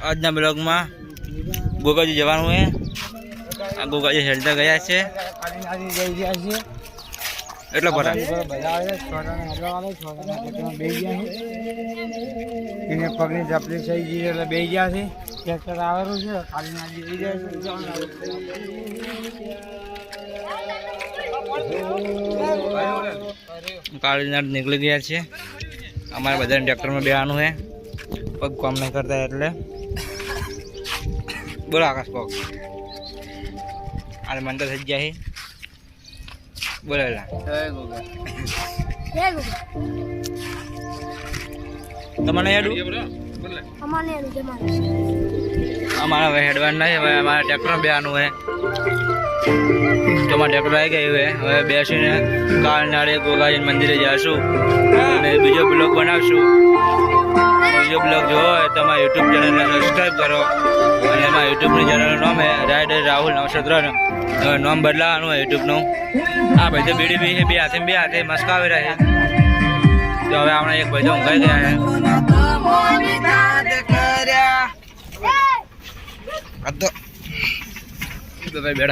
આજના બ્લોગમાં ગોગાજી જવાનું છે. આ ગોગાજી હેલ્થર ગયા છે એટલો પરા એને પગની તકલીફ થઈ ગઈ એટલે બે ગયા છે. ટ્રેક્ટર આવેલું છે કાળીનાથ નીકળી ગયા છે. અમારે બધાને ટ્રેક્ટરમાં બેવાનું છે, પગ કામ નહીં કરતા એટલે. બોલો આકાશ પગ આ મન તો થઈ ગયા છે. બોલો તમને હેડું અમારે હવે હેડવાનું નહીં. હવે અમારે ટ્રેક્ટરમાં બેવાનું છે. તો અમારે ટ્રેક્ટર આવી ગયું છે. હવે બેસીને કાળનાળે ગોગાજી મંદિરે જઈશું અને બીજો બ્લોગ બનાવશું. બીજો બ્લોગ જોવો હોય તો અમારા યુટ્યુબ ચેનલને સબસ્ક્રાઈબ કરો. અને એમાં યુટ્યુબની ચેનલનું નામ છે રાઇડર રાહુલ 903. હવે નામ બદલાવાનું હોય યુટ્યુબનું. આ ભાઈ તો બીડી બી છે, બે હાથે મસ્કાવી રહ્યા છે. તો હવે આપણે એક ભાઈ તો ઊંઘાઈ ગયા છે. તો ભાઈ બેઠા